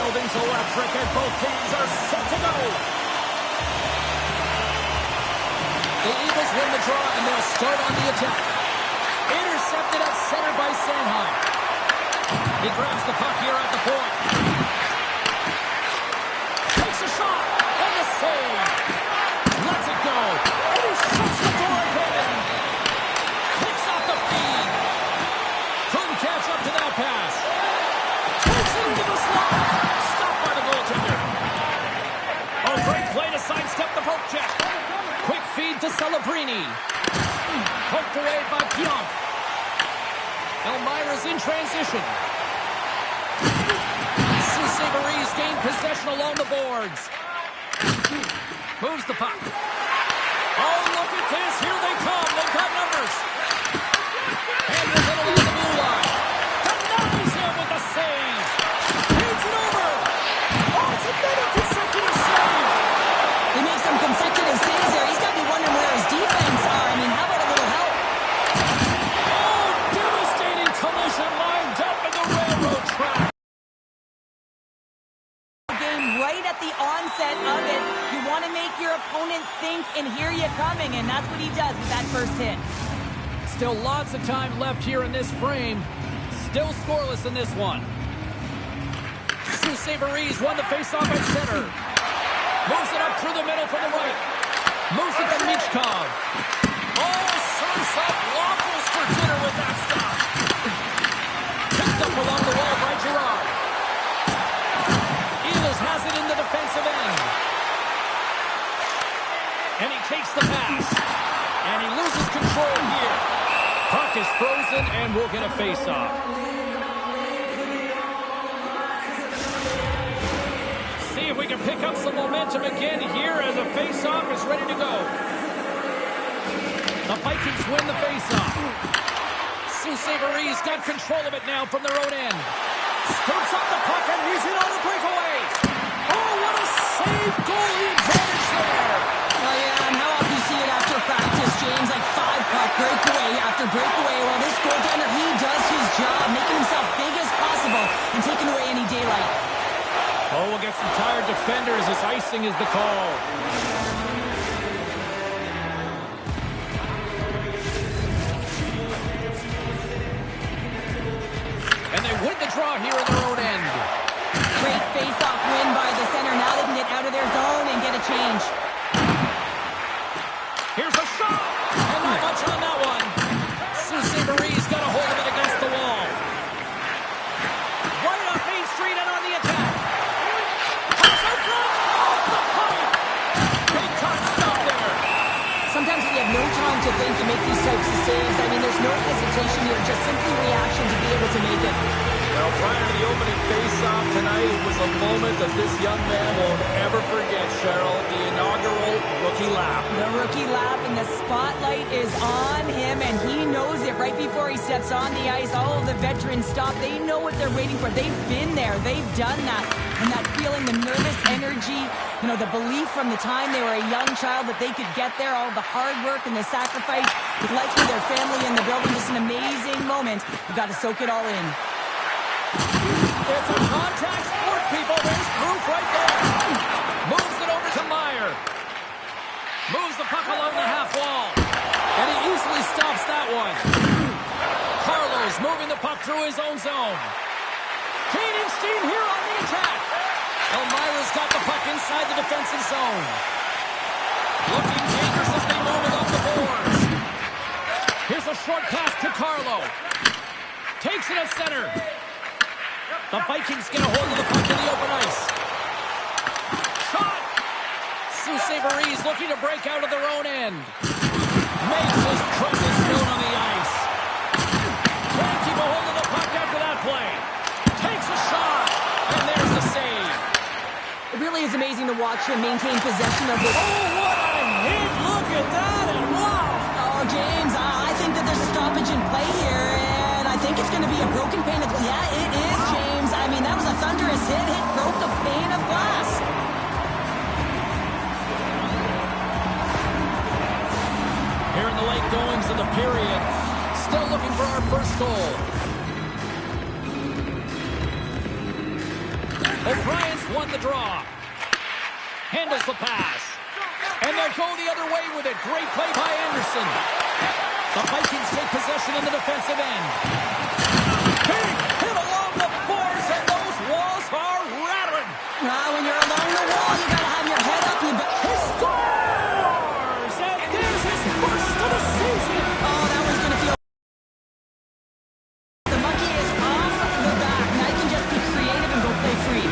building's electric and both teams are set to go. The Eagles win the draw and they'll start on the attack. Intercepted at center by Sanheim. He grabs the puck here at the point. Takes a shot and a save. Lets it go. And he shuts the door again. Picks off the feed. Couldn't catch up to that pass. Takes it into the slot. Stopped by the goaltender. Oh, great play to sidestep the poke check. Quick feed to Celebrini. Poked away by Pionk. Elmira's in transition. Saint-Maurice gained possession along the boards. Moves the puck. Oh, look at this. Here they come. They've got numbers. And there's it along the blue line. Denies him with the save. Hands it over. Oh, it's another consecutive save. He makes some consecutive saves there. He's got to be wondering where his defense are. I mean, how about a little help? Oh, devastating collision lined up in the railroad track. Right at the onset of it, you want to make your opponent think and hear you coming, and that's what he does with that first hit. Still lots of time left here in this frame. Still scoreless in this one. Saint-Maurice won the faceoff at center. Moves it up through the middle from the right. Moves it to Michkov. Oh, serves up waffles for dinner with that stop. Picked up along the wall by Girard. Has it in the defensive end. And he takes the pass. And he loses control here. Puck is frozen and we'll get a face-off. See if we can pick up some momentum again here as a face-off is ready to go. The Vikings win the face-off. Saint-Maurice got control of it now from their own end. Scoops up the puck and he's in on the breakaway. Oh, what a save goalie advantage there. Oh, yeah, and how often you see it after practice, James? Like 5-puck breakaway after breakaway. Well, this goaltender, he does his job, making himself big as possible and taking away any daylight. Oh, we'll get some tired defenders as icing is the call. And they win the draw here in their own end. Great face-off win by the center. Now they can get out of their zone and get a change. Here's a shot! And not much on that one. Saint-Maurice got a hold of it against the wall. Right off Main Street and on the attack. Pass in front! Off the pipe! Big time stop there. Sometimes when you have no time to think, you make these types of saves. I mean, there's no hesitation here, just simply reaction to be able to make it. Well, prior to the opening face-off tonight was a moment that this young man won't ever forget, Cheryl. The inaugural rookie lap. The rookie lap, and the spotlight is on him, and he knows it right before he steps on the ice. All of the veterans stop. They know what they're waiting for. They've been there. They've done that. And that feeling, the nervous energy, you know, the belief from the time they were a young child that they could get there, all the hard work and the sacrifice, with likely their family in the building. Just an amazing moment. You've got to soak it all in. It's a contact sport, people. There's proof right there. Moves it over to Meyer. Moves the puck along the half wall. And he easily stops that one. Carlos moving the puck through his own zone. Gaining steam here on the attack. Elmira's got the puck inside the defensive zone. Looking dangerous as they move it off the boards. Here's a short pass to Carlo. Takes it at center. The Vikings get a hold of the puck in the open ice. Shot! Saint-Maurice looking to break out of their own end. Makes his presence known on the ice. Can't keep a hold of the puck after that play. Takes a shot, and there's the save. It really is amazing to watch him maintain possession of it. Oh, what a hit! Look at that, and wow! Oh, James, I think that there's a stoppage in play here, and I think it's going to be a broken pane of glass. Yeah, it is, James. I mean, that was a thunderous hit. It broke the pane of glass. Here in the late goings of the period, still looking for our first goal. O'Brien won the draw. Handles the pass. And they'll go the other way with it. Great play by Anderson. The Vikings take possession in the defensive end. Big hit along the boards, and those walls are rattling. When you're along the wall, you got to have your head up. He scores! And there's his first of the season. Oh, that one's going to feel... The monkey is off the back. Now you can just be creative and go play free.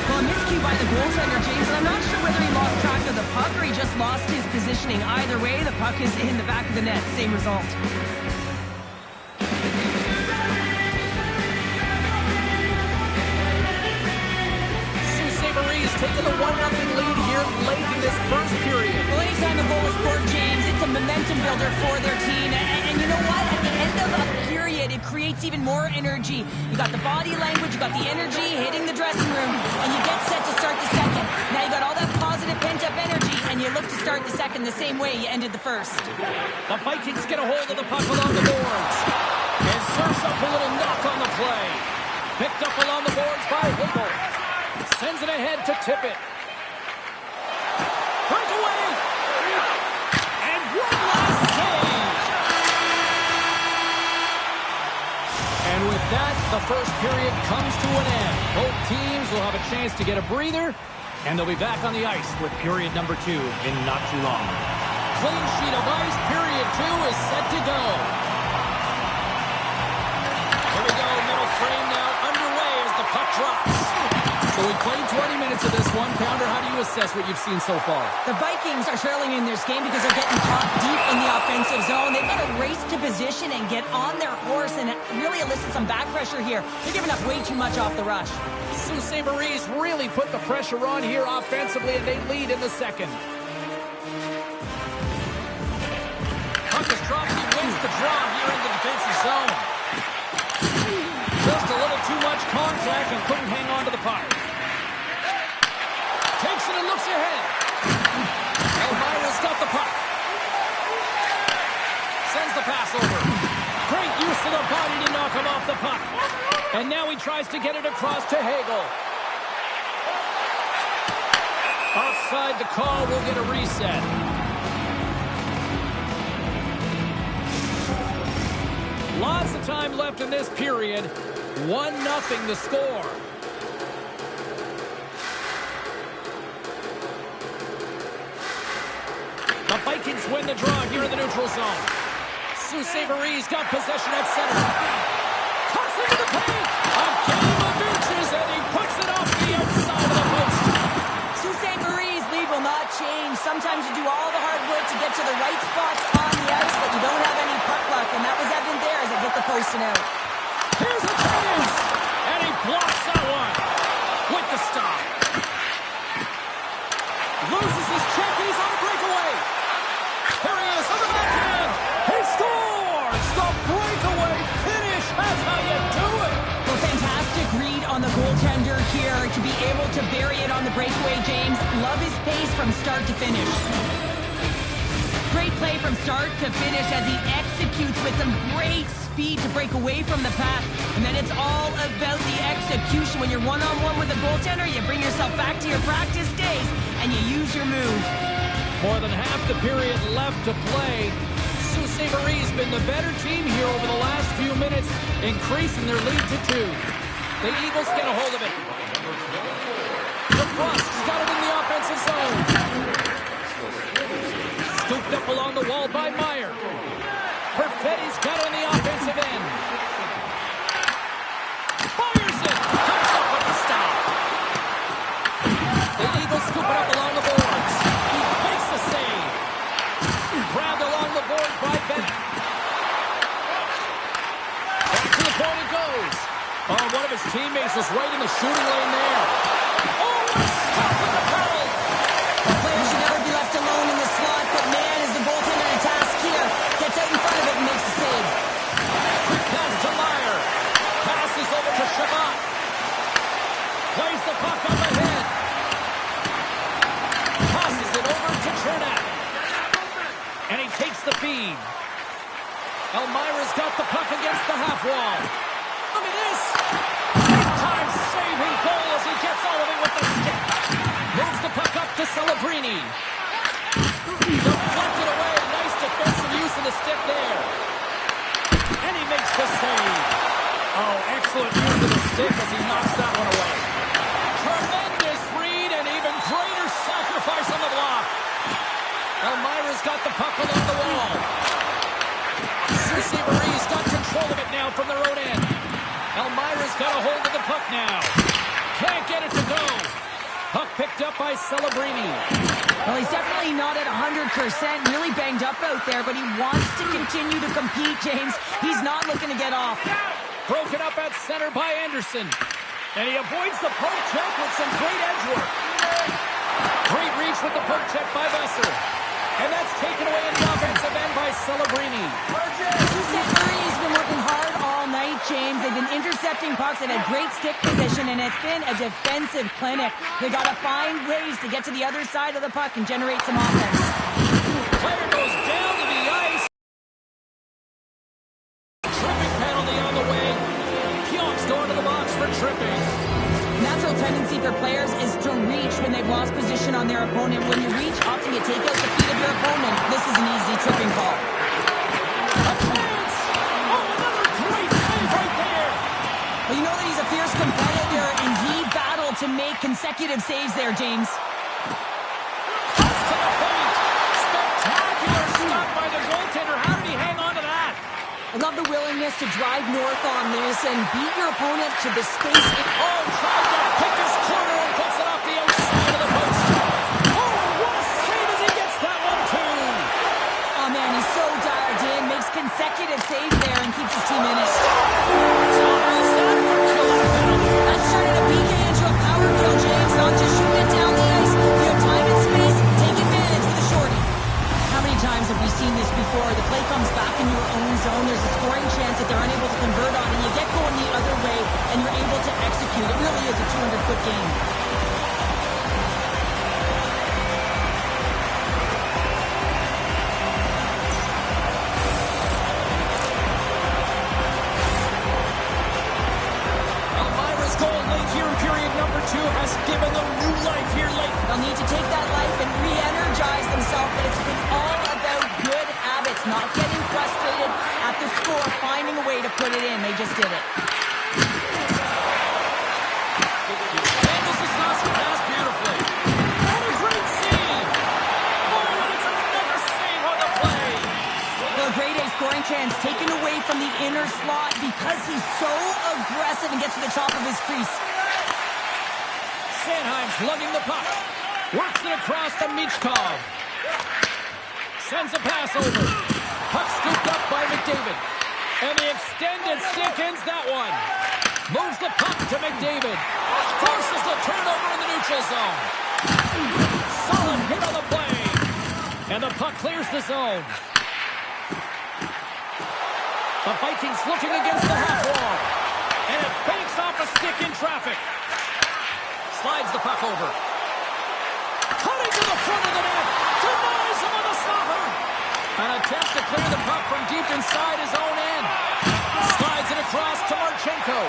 Well, a miscue by the goaltender, James, and I'm not sure whether he lost track of the puck or he just lost his positioning. Either way, the puck is in the back of the net. Same result. Taking a 1-0 lead here late in this first period. Well, anytime a goal is scored, James, it's a momentum builder for their team. And you know what? At the end of a period, it creates even more energy. You got the body language, you got the energy hitting the dressing room, and you get set to start the second. Now you got all that positive pent-up energy, and you look to start the second the same way you ended the first. The Vikings get a hold of the puck along the boards. And serves up a little knock on the play. Picked up along the boards by Hagel. Sends it ahead to tip it. Breakaway! And one last save! And with that, the first period comes to an end. Both teams will have a chance to get a breather, and they'll be back on the ice with period number 2 in not too long. Clean sheet of ice, period 2 is set to go. Here we go, middle frame now underway as the puck drops. So we played 20 minutes of this one. Pounder, how do you assess what you've seen so far? The Vikings are trailing in this game because they're getting caught deep in the offensive zone. They've got to race to position and get on their horse and really elicit some back pressure here. They're giving up way too much off the rush. Sault Ste. Marie's really put the pressure on here offensively, and they lead in the second. Puck is dropped. He wins the draw here in the defensive zone. Just a little too much contact and couldn't hang on to the puck. Takes it and looks ahead. Elvira's got the puck. Sends the pass over. Great use of the body to knock him off the puck. And now he tries to get it across to Hagel. Offside the call, will get a reset. Lots of time left in this period. 1-0 the score. The Vikings win the draw here in the neutral zone. Sault Ste. Marie's got possession at center. Cuts into the paint. A game of inches, and he puts it off the outside of the post. Sault Ste. Marie's lead will not change. Sometimes you do all the hard work to get to the right spots on the ice, but you don't have any puck luck, and that was evident there as it hit the post and out. Here's a chance, and he blocks that one with the stop. Loses his check, and he's on a breakaway. Here he is on the backhand. He scores! The breakaway finish. That's how you do it. Well, fantastic read on the goaltender here to be able to bury it on the breakaway, James. Love his pace from start to finish. Great play from start to finish as he executes with some great speed to break away from the pack. And then it's all about the execution. When you're one-on-one with a goaltender, you bring yourself back to your practice days and you use your move. More than half the period left to play. Sault Ste. Marie's been the better team here over the last few minutes, increasing their lead to 2. The Eagles get a hold of it. DeBrusk's got it in the offensive zone. Scooped up along the wall by Meyer. Perfetti's got it on the offensive end. Fires it. Comes up with the stop. The Eagles scoop it up along the boards. He makes the save. Grabbed along the boards by Bennett. Back to the point it goes. Oh, one of his teammates was right in the shooting lane there. Oh, what a stop with the pedal. The player should never be left alone in the slot, but man, is the goaltender to task here. Gets out in front of it and makes the save. Quick pass to Meyer. Passes over to Shabbat. Plays the puck on the head. Passes it over to Chernak. And he takes the feed. Elmira's got the puck against the half wall. Look at this. Big time save Celebrini. Deflected away. Nice defensive use of the stick there. And he makes the save. Oh, excellent use of the stick as he knocks that one away. Tremendous read and even greater sacrifice on the block. Elmira's got the puck along the wall. Susie Marie's got control of it now from their own end. Elmira's got a hold of the puck now. Can't get it to go. Puck picked up by Celebrini. Well, he's definitely not at 100%, really banged up out there, but he wants to continue to compete, James. He's not looking to get off. Broken up at center by Anderson. And he avoids the poke check with some great edge work. Great reach with the poke check by Besser. And that's taken away in the offensive end by Celebrini. Marie's been working hard all night, James. They've been intercepting pucks and had great stick position, and it's been a defensive clinic. They got to find ways to get to the other side of the puck and generate some offense. Player goes down to the ice. Tripping penalty on the way. Pionk's going to the box for tripping. Natural tendency for players is to reach when they've lost position on their opponent. When you reach, often you take out the feet of your opponent. This is an easy tripping call. A chance! Oh, another great save right there! Well, you know that he's a fierce competitor, and he battled to make consecutive saves there, James. Cuts to the paint! Spectacular stop by the goaltender. How did he hang on to that? I love the willingness to drive north on this and beat your opponent to the space. Oh, tried to pick his corner and puts it off the outside of the post. Oh, what a save as he gets that one, too. Oh, man, he's so dialed in, makes consecutive saves there and keeps his team in it. John, is that for killer penalty? That's turning a PK into a power kill, James. Not just shooting it down the ice. If you have time and space, take advantage with a shorty. How many times have we seen this before? The play comes back in your own zone. There's a scoring chance that they're unable to convert on, and you get going the other way, and you're able to execute. It really is a 200-foot game. Elmira's goal late here in period number 2 has given them new life here late. They'll need to take that life and re-energize themselves, but it's been all about good habits, not getting frustrated at the score, finding a way to put it in. They just did it. Handles the saucer pass beautifully. And a great save. Oh, and it's another save on the play. Well, a grade A scoring chance taken away from the inner slot because he's so aggressive and gets to the top of his crease. Sanheim's lugging the puck. Works it across to Michkov. Sends a pass over. Puck scooped up by McDavid. And the extended stick ends that one. Moves the puck to McDavid. Forces the turnover in the neutral zone. Solid hit on the play. And the puck clears the zone. The Vikings looking against the half wall. And it banks off a stick in traffic. Slides the puck over. Cutting to the front of the net. Denies him on the stopper. An attempt to clear the puck from deep inside his own end. Slides it across to Marchenko.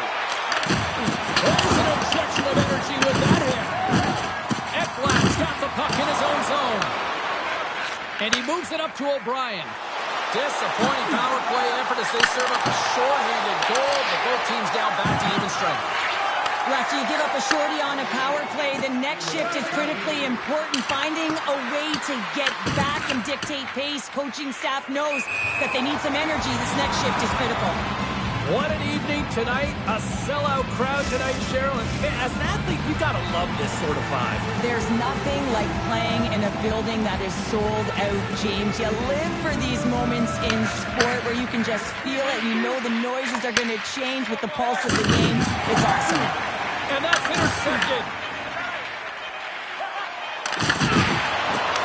There's an injection of energy with that hit. Ekblad's got the puck in his own zone. And he moves it up to O'Brien. Disappointing power play effort as they serve up a short-handed goal, but both teams down back to even strength. After you give up a shorty on a power play, the next shift is critically important. Finding a way to get back and dictate pace. Coaching staff knows that they need some energy. This next shift is critical. What an evening tonight. A sellout crowd tonight, Cheryl. And as an athlete, you got to love this sort of vibe. There's nothing like playing in a building that is sold out, James. You live for these moments in sport where you can just feel it. You know the noises are going to change with the pulse of the game. It's awesome. And that's intercepted.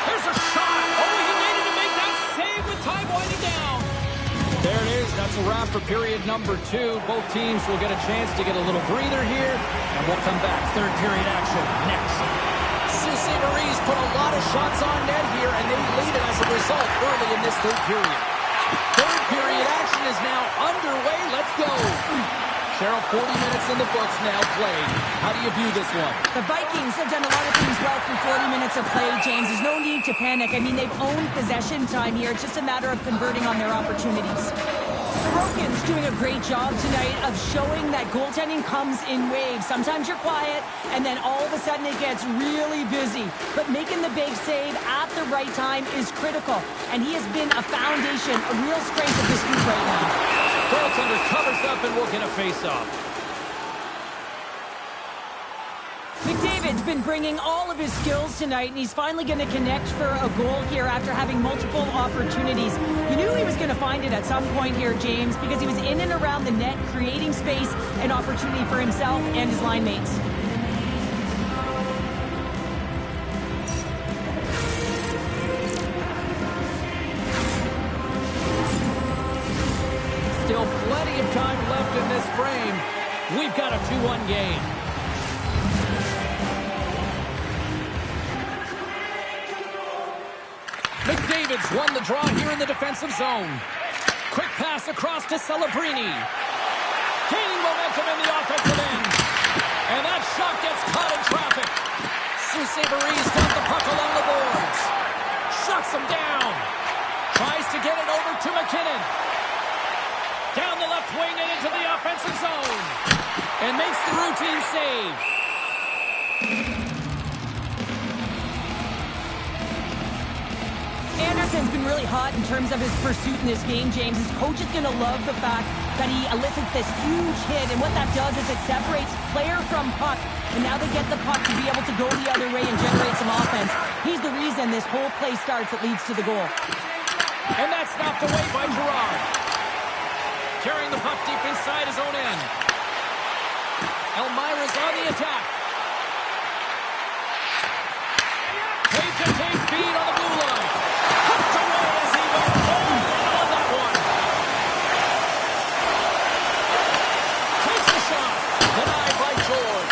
There's a shot. Oh, he needed to make that save with time winding down. There it is. That's a wrap for period number 2. Both teams will get a chance to get a little breather here, and we'll come back. Third period action next. Susie Marie's put a lot of shots on net here, and they lead it as a result early in this third period. Third period action is now underway. Let's go. Cheryl, 40 minutes in the books now played. How do you view this one? The Vikings have done a lot of things well through 40 minutes of play, James. There's no need to panic. I mean, they've owned possession time here. It's just a matter of converting on their opportunities. Sorokin's doing a great job tonight of showing that goaltending comes in waves. Sometimes you're quiet, and then all of a sudden it gets really busy. But making the big save at the right time is critical, and he has been a foundation, a real strength of this group right now. Goaltender covers up and will get a face-off. McDavid's been bringing all of his skills tonight, and he's finally going to connect for a goal here after having multiple opportunities. You knew he was going to find it at some point here, James, because he was in and around the net, creating space and opportunity for himself and his line mates. Still plenty of time left in this frame. We've got a 2-1 game. McDavid's won the draw here in the defensive zone. Quick pass across to Celebrini. Gaining momentum in the offensive end. And that shot gets caught in traffic. Saint-Cyber's got the puck along the boards. Shuts him down. Tries to get it over to McKinnon. Down the left wing and into the offensive zone. And makes the routine save. Anderson's been really hot in terms of his pursuit in this game, James. His coach is going to love the fact that he elicits this huge hit, and what that does is it separates player from puck, and now they get the puck to be able to go the other way and generate some offense. He's the reason this whole play starts that leads to the goal. And that's knocked away by Gerard. Carrying the puck deep inside his own end. Elmira's on the attack. Take feed on the blue line. Hooked away as he went forward on that one. Takes the shot. Denied by George.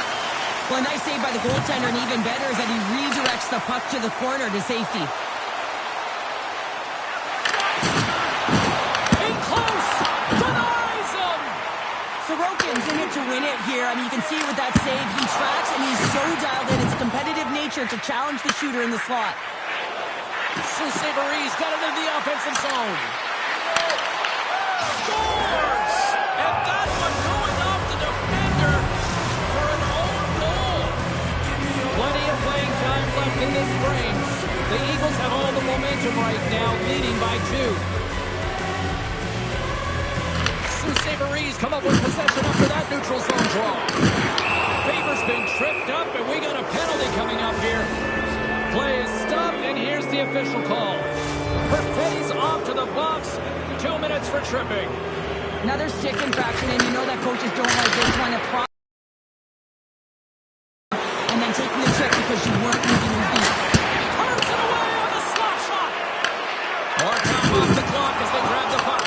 Well, a nice save by the goaltender, and even better is that he redirects the puck to the corner to safety. In close. Denies him. Sorokin's in it to win it here. I mean, you can see with that save, he tracks, and he's so dialed in. It's a competitive nature to challenge the shooter in the slot. Saint-Cyber's got it in the offensive zone. Scores! And that one going off the defender for an own goal. Plenty of playing time left in this frame. The Eagles have all the momentum right now, leading by 2. Saint-Cyber's come up with possession after that neutral zone draw. Faber's been tripped up, and we got a penalty coming up here. Play is stopped, and here's the official call. Perfetti's off to the box. 2 minutes for tripping. Another stick infraction, and you know that coaches don't like this one. And then taking the trick because you weren't moving your feet. Turns it away on the slap shot. More time off the clock as they grab the puck.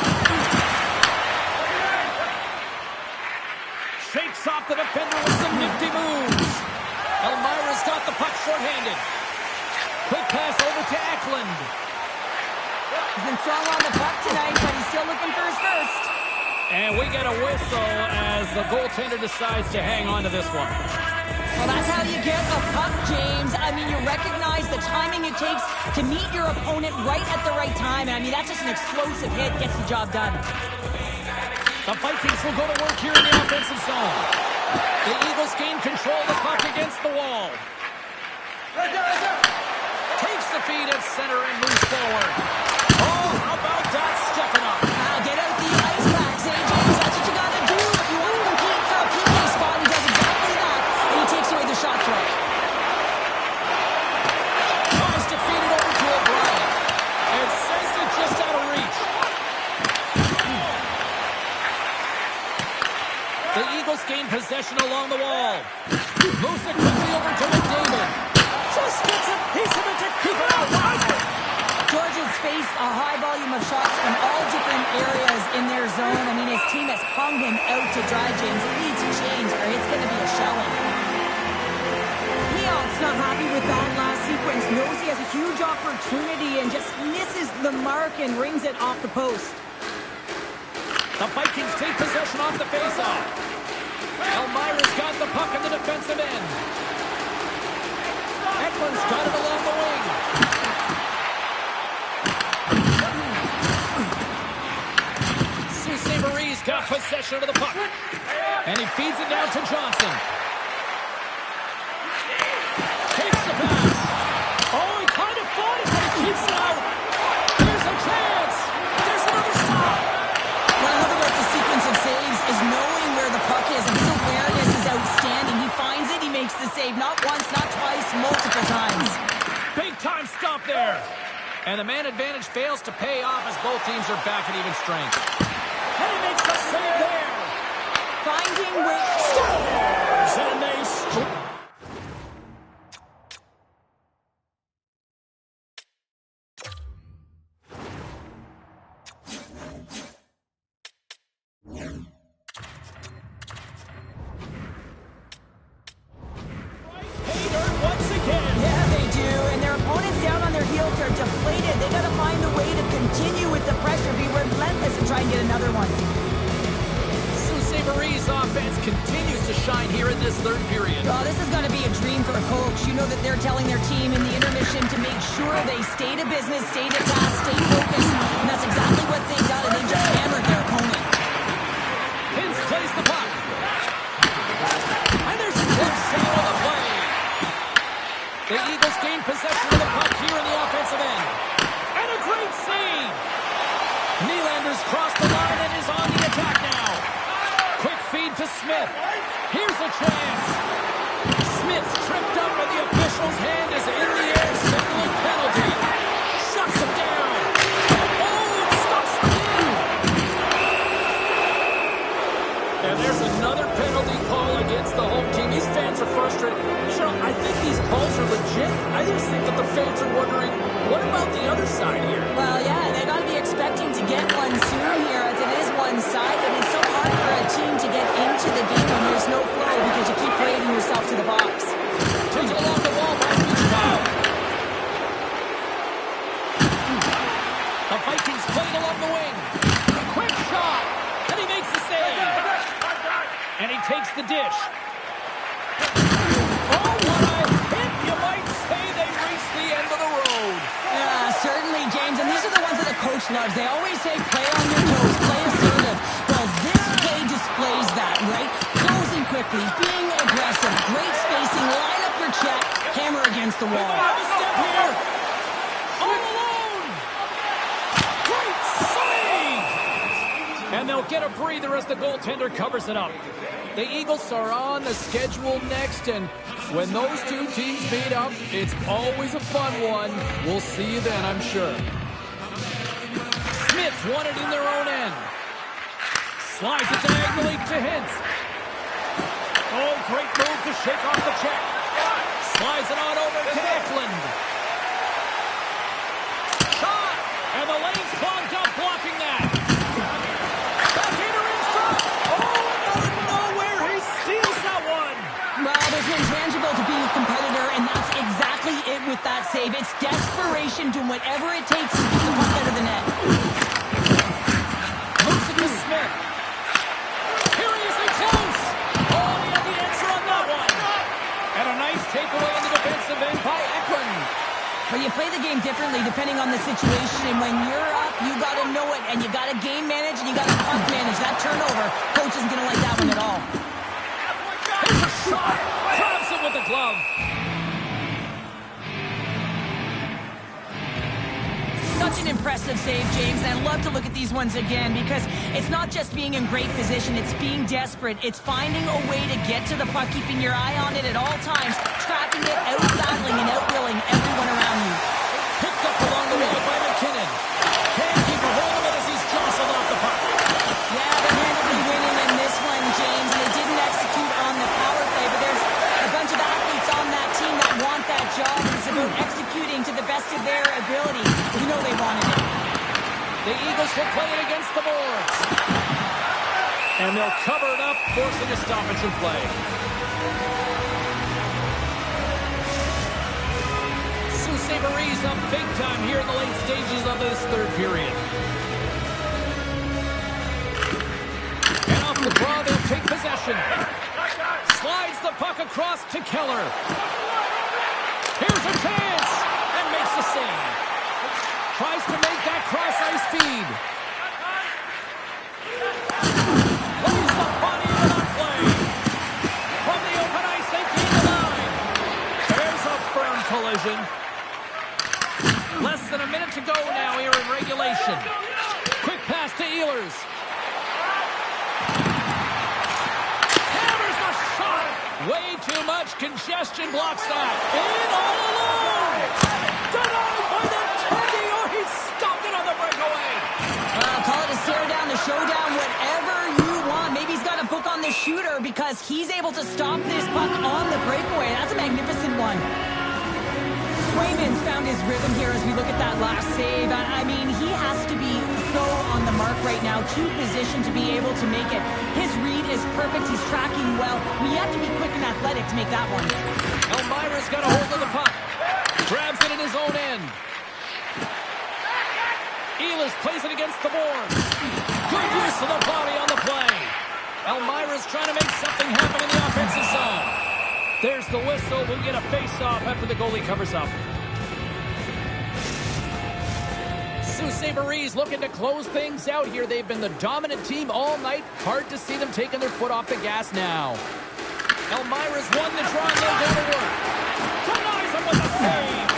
Shakes off the defender with some nifty moves. Elmira's got the puck shorthanded. Quick pass over to Eklund. He's been strong on the puck tonight, but he's still looking for his first. And we get a whistle as the goaltender decides to hang on to this one. Well, that's how you get a puck, James. I mean, you recognize the timing it takes to meet your opponent right at the right time. I mean, that's just an explosive hit, gets the job done. The Vikings will go to work here in the offensive zone. The Eagles gain control of the puck against the wall. Takes the feed at center and moves forward. Oh, how about that stepping up? Now get out the ice packs, James. That's what you got to do if you want to compete for a PK spot. He does exactly that, and he takes away the shot throw. Tries to feed it over to O'Brien. And sends it just out of reach. The Eagles gain possession along the wall. Moves it quickly over to McDavid. Just gets a piece of it to keep it out. George has faced a high volume of shots from all different areas in their zone. I mean, his team has hung him out to dry, James. It needs to change, or it's going to be a shelling. Neon's not happy with that last sequence. Knows he has a huge opportunity and just misses the mark and rings it off the post. The Vikings take possession off the faceoff. Elmira's got the puck in the defensive end. Eckland's got it along the wing. Marie's got possession of the puck. And he feeds it down to Johnson. Takes the pass. Oh, he kind of fought it, but he keeps it out. Here's a chance. There's another stop. What I love about the sequence of saves is knowing where the puck is, and his awareness is outstanding. He finds it, he makes the save not once, not twice, multiple times. Big time stop there. And the man advantage fails to pay off as both teams are back at even strength. And he makes the save there. Finding where... Scores! And they once again. Yeah, they do. And their opponents down on their heels are deflated. They got to find a way to continue with the pressure, be relentless, and try and get another one. Marie's offense continues to shine here in this third period. Oh, this is going to be a dream for a coach. You know that they're telling their team in the intermission to make sure they stay to business, stay to task, stay focused. And that's exactly what they got, and they just hammered their opponent. Hintz plays the puck. And there's a good save on the play. The Eagles gain possession of the puck here in the offensive end. And a great save. Nylander's crossed the line and is on the attack now. Quick feed to Smith. Here's a chance. Smith's tripped up and the official's hand is in the air, signaling penalty. Shuts him down. Oh, it stops the game. And there's another penalty call against the home team. These fans are frustrated. Sure, I think these calls are legit. I just think that the fans are wondering, what about the other side here? Well, yeah, they got to be expecting to get one soon here, as it is one-sided. It's so hard for a team to get into the game when there's no flow because you keep parading yourself to the box. Taken along the wall by Beachcow. The Vikings played along the wing. Quick shot, and he makes the save. And he takes the dish. Oh, what a hit! You might say they reached the end of the road. Yeah, certainly, James. And these are the ones that the coach loves. They always say, play on your toes, play assertive. Well, this play displays that, right? Closing quickly, being aggressive, great spacing, line up your check, hammer against the wall. Have a step here. All alone. Great save. And they'll get a breather as the goaltender covers it up. The Eagles are on the schedule next, and when those two teams meet up, it's always a fun one. We'll see you then, I'm sure. Smith's won it in their own end. Slides it diagonally to Hintz. Oh, great move to shake off the check. Slides it on over to Eckland. Shot! And the lane's clogged up, blocking that. Backhander in front. Oh, out of nowhere, he steals that one. Well, there's an intangible to being a competitor, and that's exactly it with that save. It's desperation, doing whatever it takes to get the puck out of the net. Moves it to Smith. Here he is in close. Oh, he had the answer on that one. And a nice takeaway in the defensive end by Eckland. But you play the game differently depending on the situation, and when you're up, you got to know it, and you got to game manage, and you got to puck manage. That turnover, coach isn't going to like that one at all. Here's a shot. Grabs it with the glove. Such an impressive save, James, and I love to look at these ones again because it's not just being in great position, it's being desperate. It's finding a way to get to the puck, keeping your eye on it at all times, trapping it, out-battling and out-willing everyone around you. Picked up along the wall by McKinnon. Can't keep a hold of it as he's jostled off the puck. Yeah, they're handily winning in this one, James, and they didn't execute on the power play, but there's a bunch of athletes on that team that want that job. It's about executing to the best of their ability. You know they wanted it. The Eagles will play it against the boards. And they'll cover it up, forcing a stoppage in play. Sault Ste. Marie's up big time here in the late stages of this third period. And off the the draw, they'll take possession. Slides the puck across to Keller. Here's a chance, and makes the save. Tries to make that cross-ice feed. Leaves the body in the play. From the open ice, they gain the line. There's a firm collision. Less than a minute to go now here in regulation. Quick pass to Ehlers. Hammers the shot. Way too much congestion blocks that. In all alone. Denied by the Teddy, or he stopped it on the breakaway. Call it a stare down, a showdown, whatever you want. Maybe he's got a book on the shooter because he's able to stop this puck on the breakaway. That's a magnificent one. Swayman's found his rhythm here as we look at that last save. I mean, he has to be so on the mark right now, too positioned to be able to make it. His read is perfect. He's tracking well. We have to be quick and athletic to make that one. Elmira's got a hold of the puck. Grabs it in his own end. Ehlers plays it against the board. Good use of the body on the play. Elmira's trying to make something happen in the offensive zone. There's the whistle. We'll get a face-off after the goalie covers up. Sault Ste. Marie's looking to close things out here. They've been the dominant team all night. Hard to see them taking their foot off the gas now. Elmira's won the draw and they'll go to work. Denies him with a save.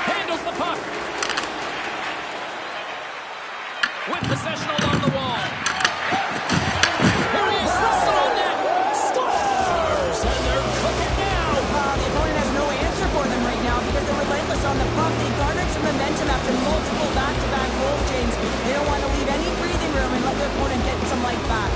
Handles the puck. With possession along the wall. Here he is, wrestled on net. Scores! And they're cooking now. The opponent has no answer for them right now because they're relentless on the puck. They garnered some momentum after multiple back-to-back goals, James. They don't want to leave any breathing room and let their opponent get some life back.